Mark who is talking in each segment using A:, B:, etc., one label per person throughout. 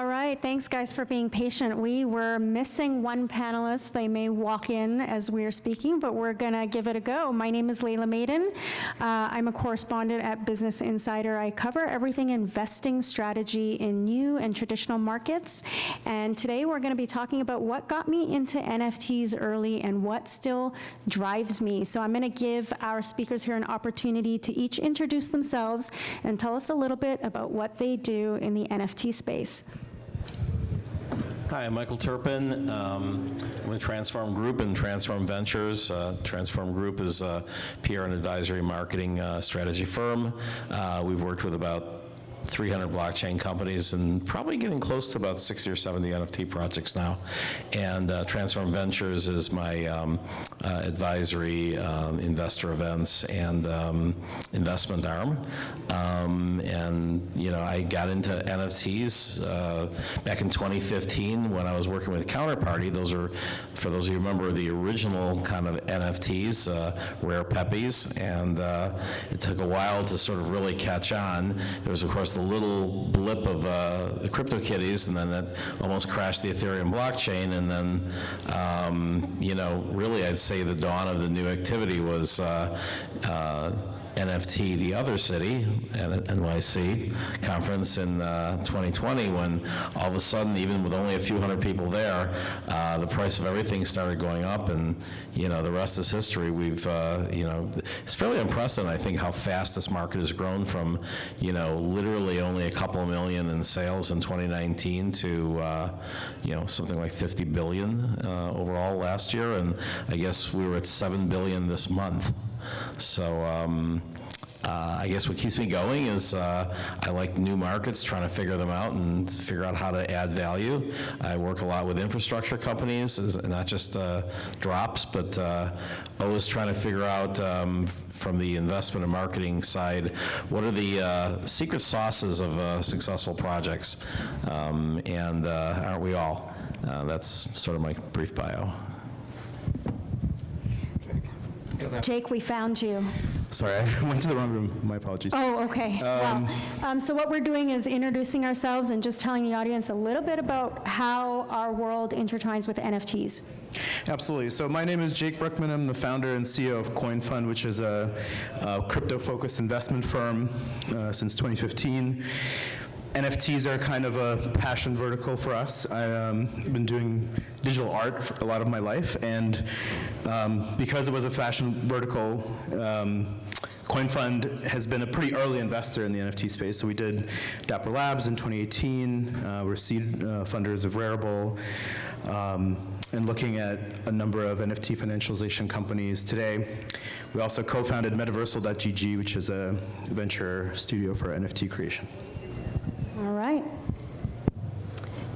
A: All right, thanks guys for being patient. We were missing one panelist. They may walk in as we are speaking, but we're gonna give it a go. My name is Layla Maiden. I'm a correspondent at Business Insider. I cover everything investing strategy in new and traditional markets. And today we're gonna be talking about what got me into NFTs early and what still drives me. So I'm gonna give our speakers here an opportunity to each introduce themselves and tell us a little bit about what they do in the NFT space.
B: Hi, I'm Michael Turpin. I'm with Transform Group and Transform Ventures. Transform Group is a PR and advisory marketing strategy firm. We've worked with about 300 blockchain companies and probably getting close to about 60 or 70 NFT projects now. And Transform Ventures is my advisory, investor events, and investment arm. And, you know, I got into NFTs back in 2015 when I was working with Counterparty. Those are, for those of you who remember, the original kind of NFTs, Rare Peppies. And it took a while to sort of really catch on. There was, of course, the little blip of the CryptoKitties, and then that almost crashed the Ethereum blockchain, and then, you know, really I'd say the dawn of the new activity was NFT The Other City, NYC conference in 2020, when all of a sudden, even with only a few hundred people there, the price of everything started going up, and, you know, the rest is history. We've, you know, it's fairly impressive, I think, how fast this market has grown from, you know, literally only a couple of million in sales in 2019 to, you know, something like 50 billion overall last year, and I guess we were at 7 billion this month. So I guess what keeps me going is I like new markets, trying to figure them out and figure out how to add value. I work a lot with infrastructure companies, not just drops, but always trying to figure out from the investment and marketing side, what are the secret sauces of successful projects, and aren't we all? That's sort of my brief bio.
A: Jake, we found you.
C: Sorry, I went to the wrong room. My apologies.
A: Oh, okay. So what we're doing is introducing ourselves and just telling the audience a little bit about how our world intertwines with NFTs.
C: Absolutely. So my name is Jake Brookman. I'm the founder and CEO of CoinFund, which is a crypto-focused investment firm since 2015. NFTs are kind of a passion vertical for us. I've been doing digital art for a lot of my life, and because it was a fashion vertical, CoinFund has been a pretty early investor in the NFT space. So we did Dapper Labs in 2018. We're seed funders of Rarible, and looking at a number of NFT financialization companies today. We also co-founded Metaversal.gg, which is a venture studio for NFT creation.
A: All right.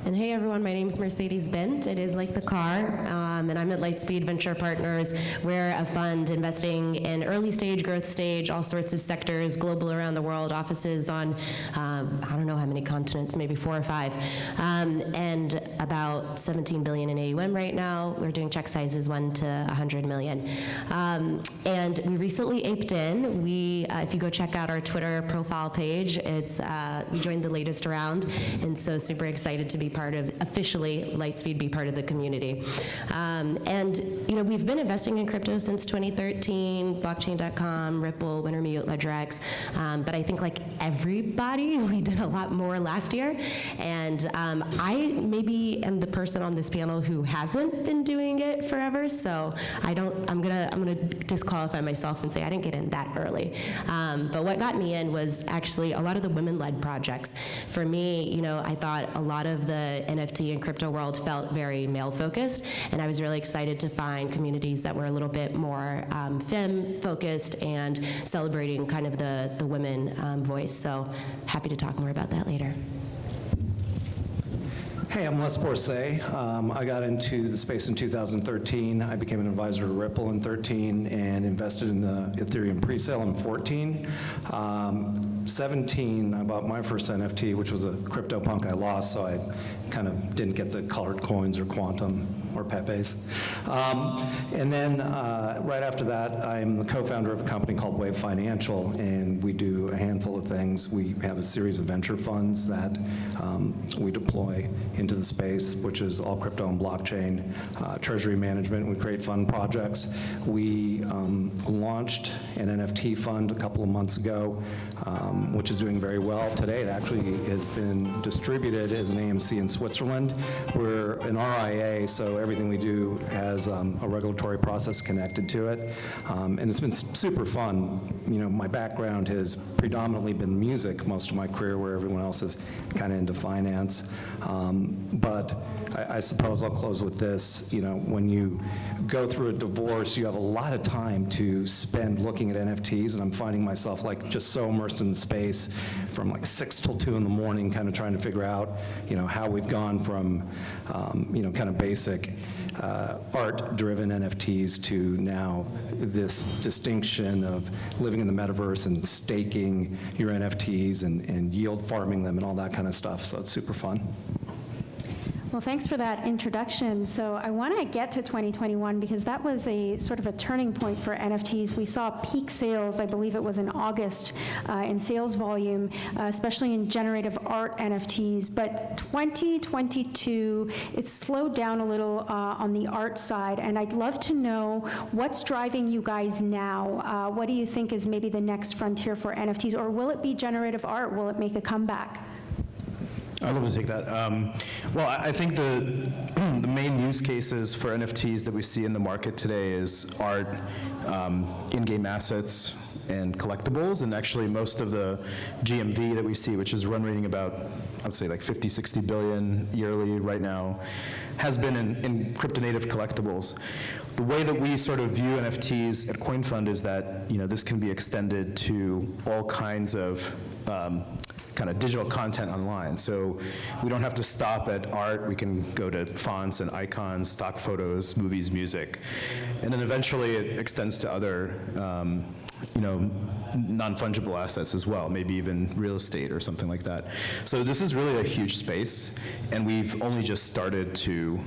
D: And hey everyone, my name is Mercedes Bent. It is like the car, and I'm at Lightspeed Venture Partners. We're a fund investing in early stage, growth stage, all sorts of sectors, global around the world, offices on, I don't know how many continents, maybe 4 or 5, and about 17 billion in AUM right now. We're doing check sizes 1 to 100 million. And we recently aped in. If you go check out our Twitter profile page, we joined the latest round, and so super excited to be officially Lightspeed be part of the community. And you know, we've been investing in crypto since 2013, blockchain.com, Ripple, Wintermute, LedgerX, but I think like everybody, we did a lot more last year. And I maybe am the person on this panel who hasn't been doing it forever, so I'm gonna disqualify myself and say I didn't get in that early. But what got me in was actually a lot of the women-led projects. For me, you know, I thought a lot of the NFT and crypto world felt very male-focused, and I was really excited to find communities that were a little bit more femme-focused and celebrating kind of the women voice. So happy to talk more about that later.
E: Hey, I'm Les Borsay. I got into the space in 2013. I became an advisor to Ripple in 13 and invested in the Ethereum presale in 14. 17, I bought my first NFT, which was a CryptoPunk I lost, so I kind of didn't get the colored coins or quantum or Pepe's. And then right after that, I'm the co-founder of a company called Wave Financial, and we do a handful of things. We have a series of venture funds that we deploy into the space, which is all crypto and blockchain, treasury management. We create fund projects. We launched an NFT fund a couple of months ago, which is doing very well. Today, it actually has been distributed as an AMC in Switzerland. We're an RIA, so everything we do has a regulatory process connected to it, and it's been super fun. You know, my background has predominantly been music most of my career, where everyone else is kind of into finance. But I suppose I'll close with this. You know, when you go through a divorce, you have a lot of time to spend looking at NFTs, and I'm finding myself like just so immersed in the space from like 6 till 2 in the morning, kind of trying to figure out, you know, how we've gone from, you know, kind of basic art-driven NFTs to now this distinction of living in the metaverse and staking your NFTs and yield farming them and all that kind of stuff. So it's super fun.
A: Well, thanks for that introduction. So I want to get to 2021 because that was a sort of a turning point for NFTs. We saw peak sales, I believe it was in August, in sales volume, especially in generative art NFTs. But 2022, it's slowed down a little on the art side. And I'd love to know what's driving you guys now. What do you think is maybe the next frontier for NFTs? Or will it be generative art? Will it make a comeback?
C: I'd love to take that. Well, I think the main use cases for NFTs that we see in the market today is art, in-game assets, and collectibles. And actually, most of the GMV that we see, which is run rating about, I would say, like 50, 60 billion yearly right now, has been in crypto-native collectibles. The way that we sort of view NFTs at CoinFund is that, you know, this can be extended to all kinds of kind of digital content online. So we don't have to stop at art. We can go to fonts and icons, stock photos, movies, music. And then eventually it extends to other, you know, non-fungible assets as well, maybe even real estate or something like that. So this is really a huge space, and we've only just started to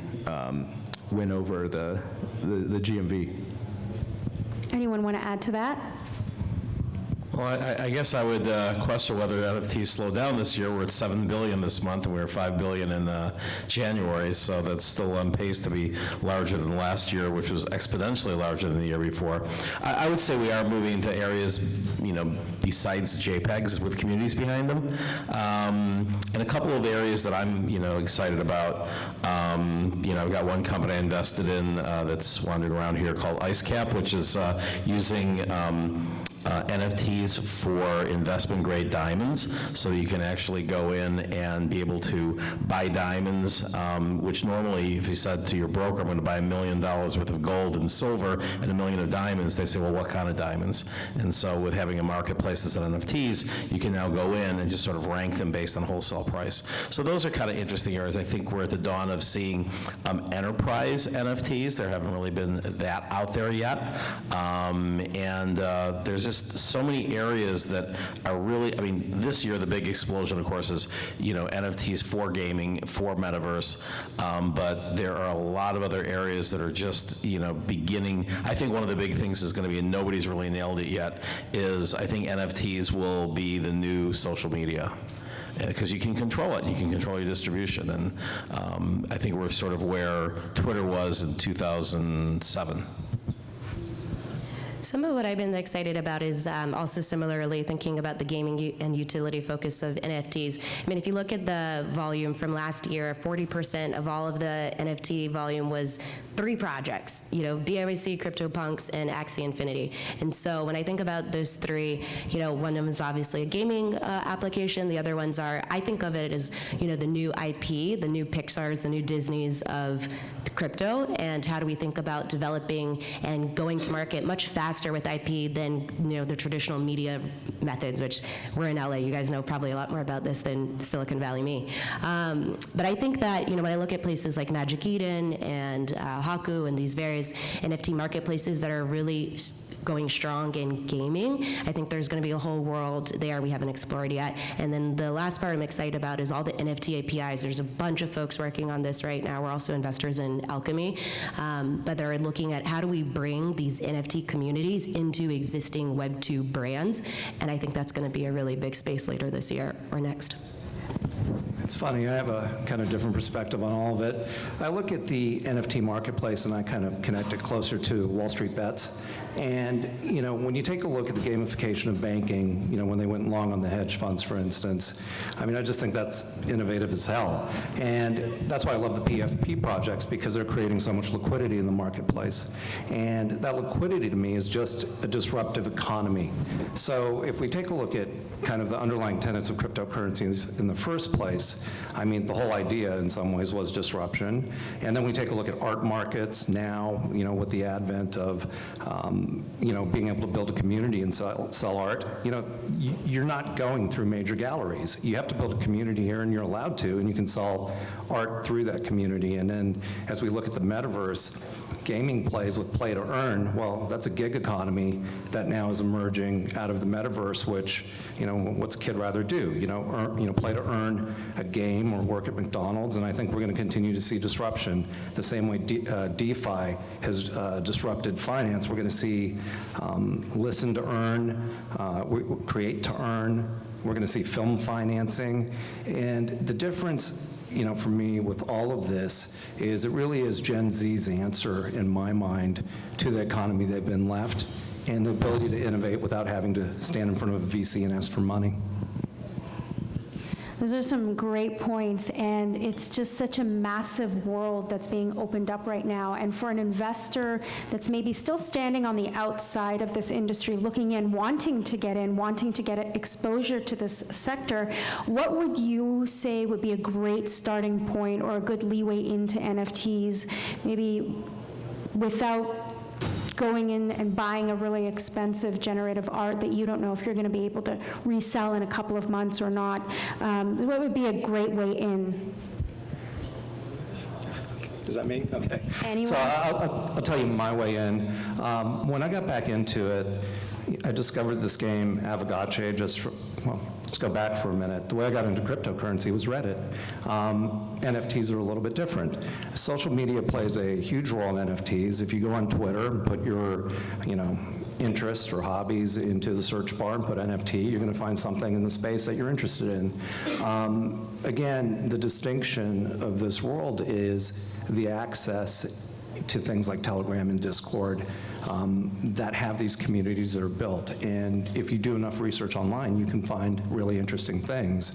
C: win over the GMV.
A: Anyone want to add to that?
B: Well, I guess I would question whether NFTs slow down this year. We're at $7 billion this month, and we were $5 billion in January, so that's still on pace to be larger than last year, which was exponentially larger than the year before. I would say we are moving into areas, you know, besides JPEGs with communities behind them, and a couple of areas that I'm, you know, excited about. You know, I've got one company I invested in that's wandering around here called IceCap, which is using NFTs for investment-grade diamonds, so you can actually go in and be able to buy diamonds, which normally, if you said to your broker, I'm going to buy $1 million worth of gold and silver and $1 million of diamonds, they say, well, what kind of diamonds? And so with having a marketplace that's on NFTs, you can now go in and just sort of rank them based on wholesale price. So those are kind of interesting areas. I think we're at the dawn of seeing enterprise NFTs. There haven't really been that out there yet. There's just so many areas that are really, I mean, this year the big explosion, of course, is, you know, NFTs for gaming, for metaverse, but there are a lot of other areas that are just, you know, beginning. I think one of the big things is going to be, and nobody's really nailed it yet, is I think NFTs will be the new social media. Because you can control it, and you can control your distribution, and I think we're sort of where Twitter was in 2007.
D: Some of what I've been excited about is also similarly thinking about the gaming and utility focus of NFTs. I mean, if you look at the volume from last year, 40% of all of the NFT volume was 3 projects, you know, BYC, CryptoPunks, and Axie Infinity. And so when I think about those 3, you know, one of them is obviously a gaming application. The other ones are, I think of it as, you know, the new IP, the new Pixars, the new Disneys of crypto, and how do we think about developing and going to market much faster with IP than, you know, the traditional media methods, which we're in LA. You guys know probably a lot more about this than Silicon Valley me. But I think that, you know, when I look at places like Magic Eden and Haku and these various NFT marketplaces that are really going strong in gaming. I think there's going to be a whole world there we haven't explored yet. And then the last part I'm excited about is all the NFT APIs. There's a bunch of folks working on this right now. We're also investors in Alchemy, but they're looking at how do we bring these NFT communities into existing Web2 brands, and I think that's going to be a really big space later this year or next.
E: It's funny, I have a kind of different perspective on all of it. I look at the NFT marketplace and I kind of connect it closer to Wall Street Bets. And, you know, when you take a look at the gamification of banking, you know, when they went long on the hedge funds, for instance, I mean, I just think that's innovative as hell. And that's why I love the PFP projects, because they're creating so much liquidity in the marketplace. And that liquidity to me is just a disruptive economy. So if we take a look at kind of the underlying tenets of cryptocurrencies in the first place, I mean, the whole idea in some ways was disruption. And then we take a look at art markets now, you know, with the advent of, you know, being able to build a community and sell art. You know, you're not going through major galleries. You have to build a community here, and you're allowed to, and you can sell art through that community. And then as we look at the metaverse, gaming plays with play to earn. Well, that's a gig economy that now is emerging out of the metaverse, which, you know, what's a kid rather do? You know, play to earn a game or work at McDonald's, and I think we're going to continue to see disruption. The same way DeFi has disrupted finance, we're going to see listen to earn, create to earn. We're going to see film financing. And the difference, you know, for me with all of this is it really is Gen Z's answer, in my mind, to the economy they've been left and the ability to innovate without having to stand in front of a VC and ask for money.
A: Those are some great points, and it's just such a massive world that's being opened up right now. And for an investor that's maybe still standing on the outside of this industry, looking in, wanting to get exposure to this sector, what would you say would be a great starting point or a good leeway into NFTs, maybe without going in and buying a really expensive generative art that you don't know if you're going to be able to resell in a couple of months or not? What would be a great way in?
E: Is that me? Okay.
A: Anyone?
E: So I'll tell you my way in. When I got back into it, I discovered this game, Aavegotchi, well, let's go back for a minute. The way I got into cryptocurrency was Reddit. NFTs are a little bit different. Social media plays a huge role in NFTs. If you go on Twitter and put your, you know, interests or hobbies into the search bar and put NFT, you're going to find something in the space that you're interested in. Again, the distinction of this world is the access to things like Telegram and Discord that have these communities that are built. And if you do enough research online, you can find really interesting things.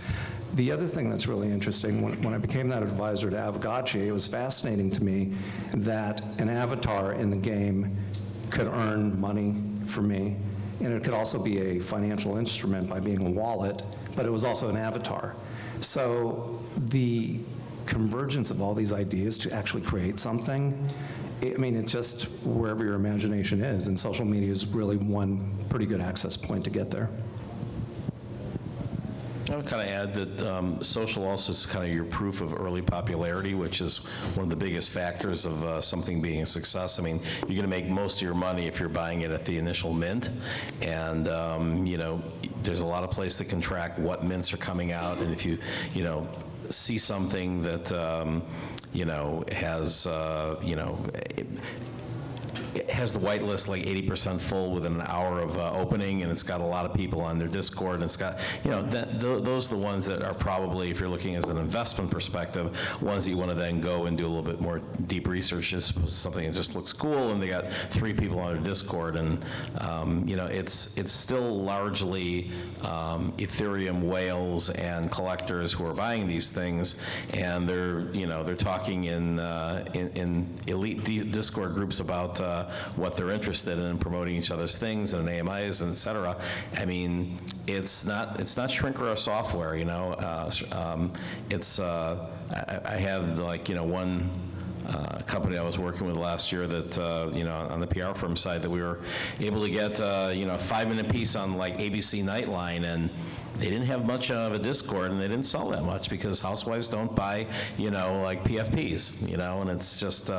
E: The other thing that's really interesting, when I became that advisor to Aavegotchi, it was fascinating to me that an avatar in the game could earn money for me, and it could also be a financial instrument by being a wallet, but it was also an avatar. So the convergence of all these ideas to actually create something, I mean, it's just wherever your imagination is, and social media is really one pretty good access point to get there.
B: I would kind of add that social also is kind of your proof of early popularity, which is one of the biggest factors of something being a success. I mean, you're going to make most of your money if you're buying it at the initial mint, and you know, there's a lot of places that can track what mints are coming out, and if you know, see something that you know, has you know, it has the whitelist like 80% full within an hour of opening, and it's got a lot of people on their Discord, and it's got, you know, those are the ones that are probably, if you're looking as an investment perspective, ones that you want to then go and do a little bit more deep research. Just something that just looks cool, and they got 3 people on their Discord, and you know, it's still largely Ethereum whales and collectors who are buying these things, and they're, you know, they're talking in elite Discord groups about what they're interested in, promoting each other's things and AMIs and et cetera. I mean, it's not shrink-wrap software, you know. I have, like, you know, one company I was working with last year that, you know, on the PR firm side, that we were able to get, you know, a 5-minute piece on like ABC Nightline, and they didn't have much of a Discord, and they didn't sell that much because housewives don't buy, like PFPs, and it's just,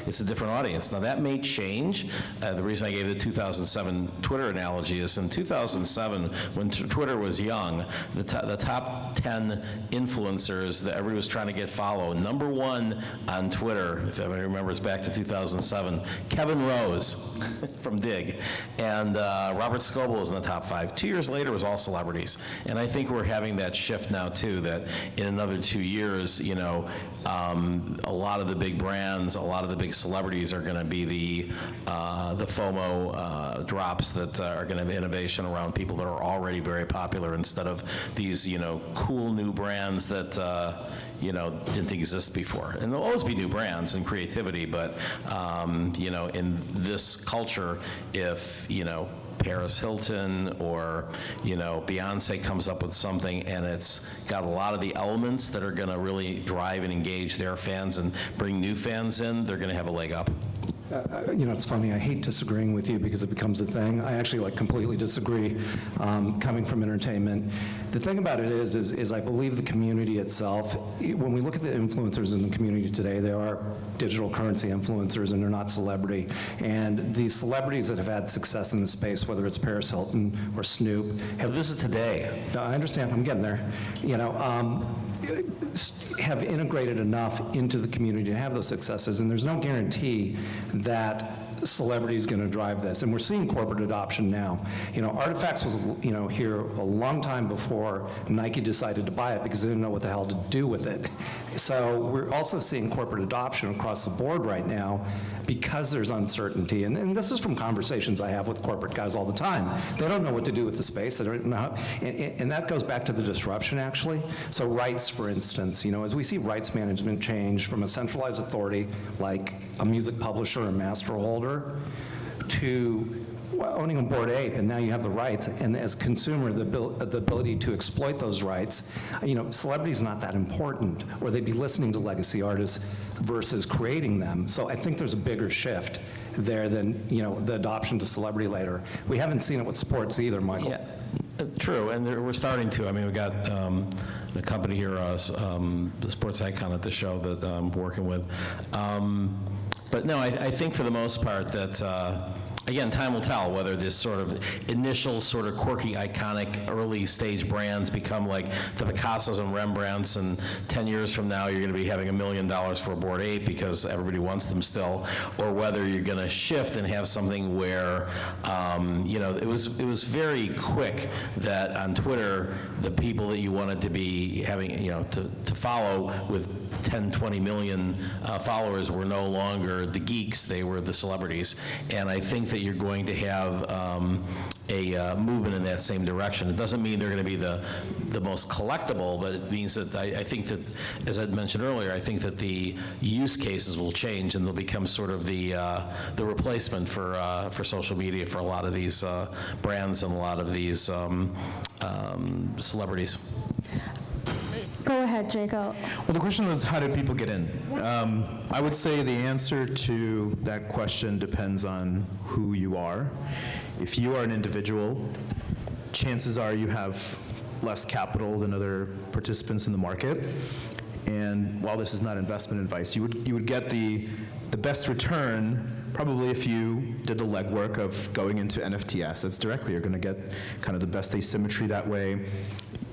B: it's a different audience. Now, that may change. The reason I gave the 2007 Twitter analogy is in 2007, when Twitter was young, the top 10 influencers that everybody was trying to get followed, number one on Twitter, if everybody remembers back to 2007, Kevin Rose from Dig, and Robert Scoble was in the top 5. 2 years later, it was all celebrities. And I think we're having that shift now, too, that in another 2 years, a lot of the big brands, a lot of the big celebrities are going to be the FOMO drops that are going to have innovation around people that are already very popular instead of these, cool new brands that, didn't exist before. And there'll always be new brands and creativity, but, in this culture, if, Paris Hilton or, Beyonce comes up with something and it's got a lot of the elements that are going to really drive and engage their fans and bring new fans in, they're going to have a leg up.
E: It's funny, I hate disagreeing with you because it becomes a thing. I actually completely disagree, coming from entertainment. The thing about it is I believe the community itself, when we look at the influencers in the community today, they are digital currency influencers and they're not celebrity. And the celebrities that have had success in the space, whether it's Paris Hilton or Snoop,
B: This is today.
E: I understand, I'm getting there, have integrated enough into the community to have those successes, and there's no guarantee that celebrity is going to drive this. And we're seeing corporate adoption now. Artifacts was, here a long time before Nike decided to buy it because they didn't know what the hell to do with it. So we're also seeing corporate adoption across the board right now because there's uncertainty. And this is from conversations I have with corporate guys all the time. They don't know what to do with the space. They don't know how, and that goes back to the disruption, actually. So rights, for instance, as we see rights management change from a centralized authority like a music publisher or master holder to owning a Bored Ape, and now you have the rights, and as a consumer, the ability to exploit those rights, celebrity is not that important, or they'd be listening to legacy artists versus creating them. So I think there's a bigger shift there than, the adoption to celebrity later. We haven't seen it with sports either, Michael.
B: Yeah, true, and we're starting to. I mean, we got a company here, the Sports Icon at the show that I'm working with. But no, I think for the most part that, again, time will tell whether this sort of initial sort of quirky, iconic, early stage brands become like the Picassos and Rembrandts, and 10 years from now you're going to be having $1 million for a Bored Ape because everybody wants them still, or whether you're going to shift and have something where, it was very quick that on Twitter, the people that you wanted to be having, to follow with 10, 20 million followers were no longer the geeks, they were the celebrities. And I think that you're going to have a movement in that same direction. It doesn't mean they're going to be the most collectible, but it means that I think that, as I mentioned earlier, I think that the use cases will change and they'll become sort of the replacement for social media for a lot of these brands and a lot of these celebrities.
A: Go ahead, Jacob.
C: Well, the question was, how did people get in? I would say the answer to that question depends on who you are. If you are an individual, chances are you have less capital than other participants in the market. And while this is not investment advice, you would get the best return probably if you did the legwork of going into NFT assets directly. You're going to get kind of the best asymmetry that way.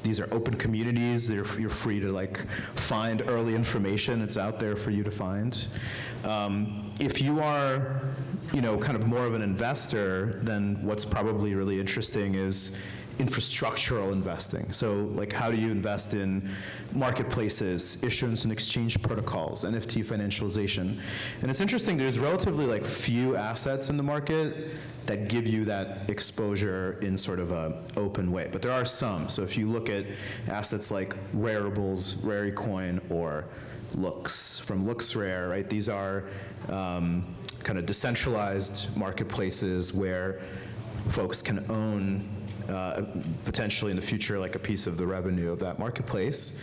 C: These are open communities. You're free to find early information. It's out there for you to find. If you are, kind of more of an investor, then what's probably really interesting is infrastructural investing. So how do you invest in marketplaces, issuance and exchange protocols, NFT financialization? And it's interesting, there's relatively few assets in the market that give you that exposure in sort of a open way. But there are some. So if you look at assets like Rareables, Rarecoin, or Looks from LooksRare, right? These are kind of decentralized marketplaces where folks can own potentially in the future a piece of the revenue of that marketplace.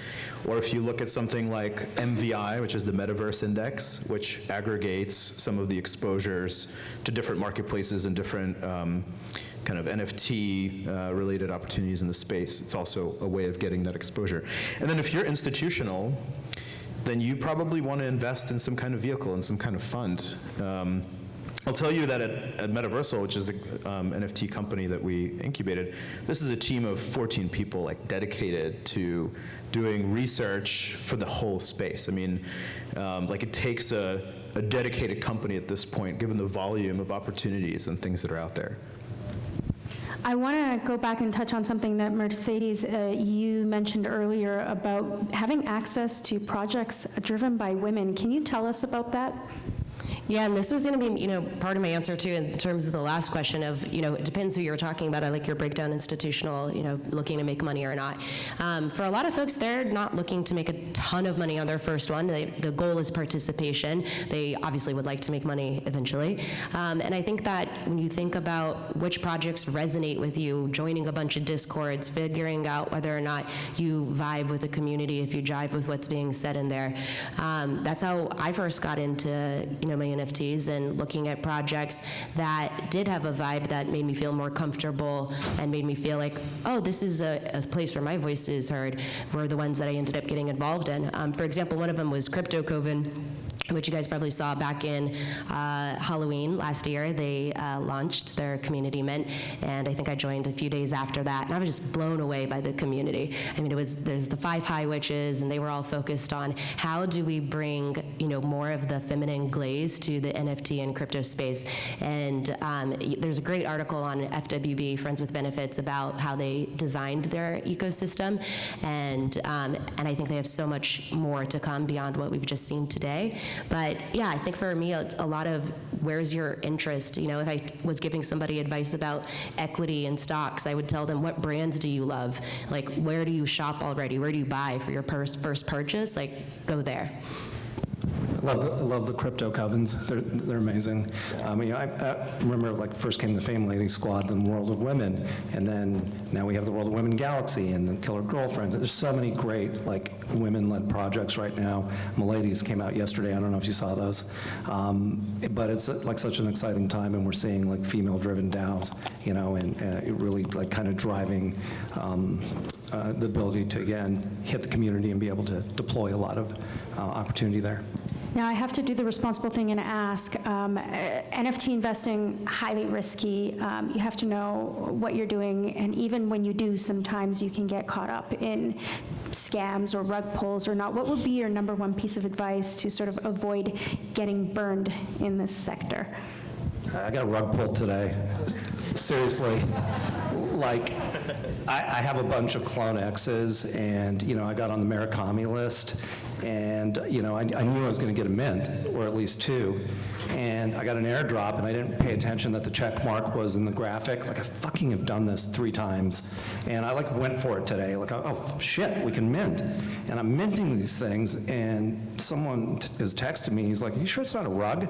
C: Or if you look at something like MVI, which is the Metaverse Index, which aggregates some of the exposures to different marketplaces and different kind kind of NFT related opportunities in the space. It's also a way of getting that exposure. And then if you're institutional, then you probably want to invest in some kind of vehicle and some kind of fund. I'll tell you that at Metaversal, which is the NFT company that we incubated, this is a team of 14 people like dedicated to doing research for the whole space. I mean, like it takes a dedicated company at this point, given the volume of opportunities and things that are out there.
A: I want to go back and touch on something that Mercedes, you mentioned earlier about having access to projects driven by women. Can you tell us about that?
D: Yeah, and this was going to be, part of my answer too, in terms of the last question of, it depends who you're talking about. I like your breakdown institutional, looking to make money or not. For a lot of folks, they're not looking to make a ton of money on their first one. The goal is participation. They obviously would like to make money eventually. And I think that when you think about which projects resonate with you, joining a bunch of Discords, figuring out whether or not you vibe with the community, if you jive with what's being said in there. That's how I first got into, my NFTs and looking at projects that did have a vibe that made me feel more comfortable and made me feel like, oh, this is a place where my voice is heard, were the ones that I ended up getting involved in. For example, one of them was Crypto Coven, which you guys probably saw back in Halloween last year. They launched their community mint, and I think I joined a few days after that, and I was just blown away by the community. I mean, there's the 5 high witches, and they were all focused on how do we bring, more of the feminine glaze to the NFT and crypto space. And there's a great article on FWB, Friends with Benefits, about how they designed their ecosystem, and I think they have so much more to come beyond what we've just seen today. But yeah, I think for me, it's a lot of where's your interest. If I was giving somebody advice about equity and stocks, I would tell them, what brands do you love? Like, where do you shop already? Where do you buy for your first purchase? Like, go there.
E: I love the crypto covens. They're amazing. I remember first came the Fame Lady Squad, then World of Women, and then now we have the World of Women Galaxy and the Killer Girlfriends. There's so many great women-led projects right now. Miladies came out yesterday. I don't know if you saw those, but it's such an exciting time, and we're seeing female-driven DAOs, and really kind of driving the ability to again hit the community and be able to deploy a lot of opportunity there.
A: Now, I have to do the responsible thing and ask, NFT investing, highly risky. You have to know what you're doing, and even when you do, sometimes you can get caught up in scams or rug pulls or not. What would be your number one piece of advice to sort of avoid getting burned in this sector?
E: I got a rug pull today. Seriously. I have a bunch of Clone X's, and, I got on the Murakami list, and, I knew I was going to get a mint, or at least 2, and I got an airdrop, and I didn't pay attention that the check mark was in the graphic. I fucking have done this 3 times, and I went for it today, oh, shit, we can mint. And I'm minting these things, and someone is texting me, he's like, you sure it's not a rug?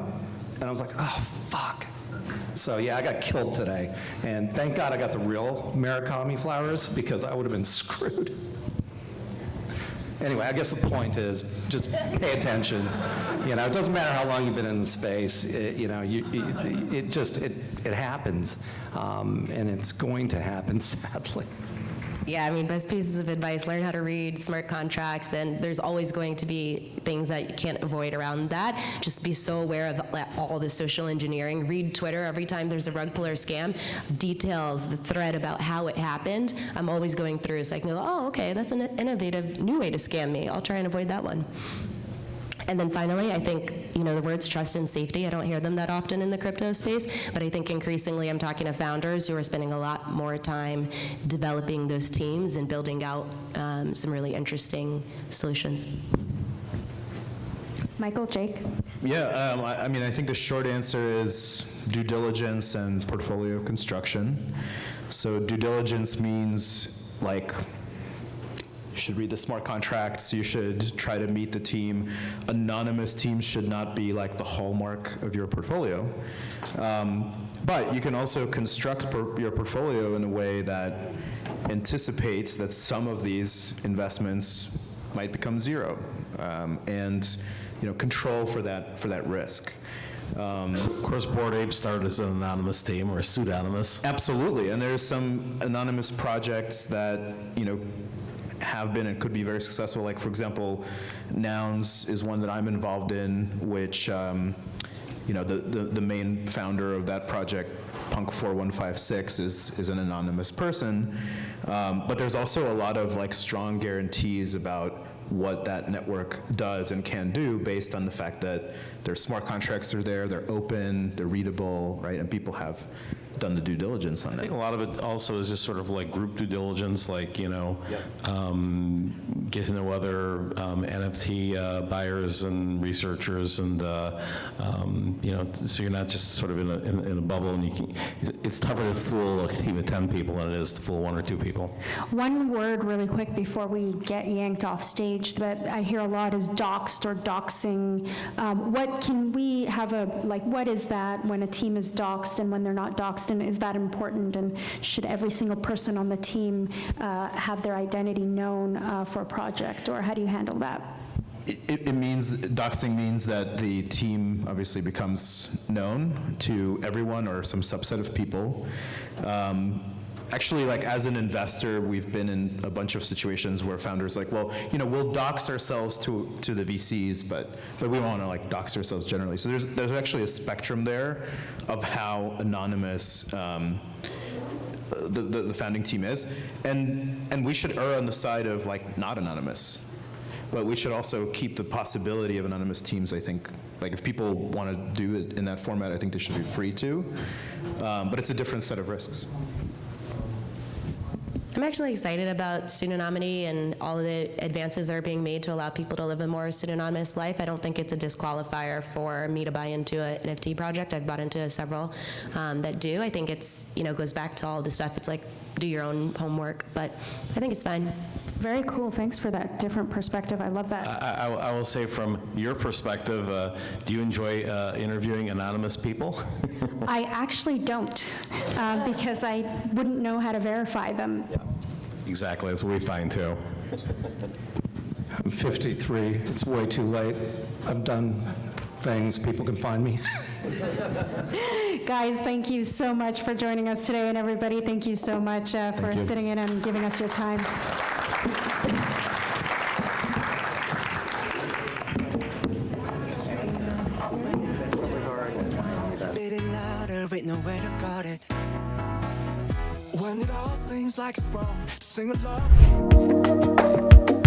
E: And I was like, oh, fuck. So yeah, I got killed today. And thank God I got the real Murakami flowers, because I would have been screwed. Anyway, I guess the point is just pay attention. It doesn't matter how long you've been in the space. It happens, and it's going to happen, sadly.
D: Yeah, best pieces of advice, learn how to read smart contracts, and there's always going to be things that you can't avoid around that. Just be so aware of all the social engineering. Read Twitter every time there's a rug puller scam, details, the thread about how it happened. I'm always going through so I can go, oh, okay, that's an innovative new way to scam me. I'll try and avoid that one. And then finally, I think, the words trust and safety, I don't hear them that often in the crypto space, but I think increasingly I'm talking to founders who are spending a lot more time developing those teams and building out some really interesting solutions.
A: Michael, Jake?
C: Yeah, I think the short answer is due diligence and portfolio construction. So due diligence means you should read the smart contracts, you should try to meet the team. Anonymous teams should not be the hallmark of your portfolio. But you can also construct your portfolio in a way that anticipates that some of these investments might become zero, and control for that risk.
B: Of course, Bored Ape started as an anonymous team or a pseudonymous.
C: Absolutely, and there's some anonymous projects that, have been and could be very successful. Like, for example, Nouns is one that I'm involved in, which, the main founder of that project, Punk4156, is an anonymous person. But there's also a lot of strong guarantees about what that network does and can do based on the fact that their smart contracts are there, they're open, they're readable, right? And people have done the due diligence on
B: I
C: that.
B: think a lot of it also is just sort of like group due diligence, get to know other NFT buyers and researchers, and so you're not just sort of in a bubble, and it's tougher to fool a team of 10 people than it is to fool 1 or 2 people.
A: One word really quick before we get yanked off stage that I hear a lot is doxed or doxing. What can we have what is that when a team is doxed and when they're not doxed, and is that important, and should every single person on the team have their identity known for a project, or how do you handle that?
C: Doxing means that the team obviously becomes known to everyone or some subset of people. Actually, as an investor, we've been in a bunch of situations where founders we'll dox ourselves to the VCs, but we don't want to dox ourselves generally. So there's actually a spectrum there of how anonymous the founding team is, and we should err on the side of not anonymous. But we should also keep the possibility of anonymous teams, I think. If people want to do it in that format, I think they should be free to. But it's a different set of risks.
D: I'm actually excited about pseudonymity and all of the advances that are being made to allow people to live a more pseudonymous life. I don't think it's a disqualifier for me to buy into an NFT project. I've bought into several that do. I think it's, goes back to all the stuff. It's do your own homework, but I think it's fine.
A: Very cool. Thanks for that different perspective. I love that.
B: I will say, from your perspective, do you enjoy interviewing anonymous people?
A: I actually don't, because I wouldn't know how to verify them.
B: Exactly, that's what we find too.
E: I'm 53. It's way too late. I've done things. People can find me.
A: Guys, thank you so much for joining us today, and everybody, thank you so much for sitting in and giving us your time.
F: Beating louder with nowhere to guard it. When it all seems like it's wrong, sing along.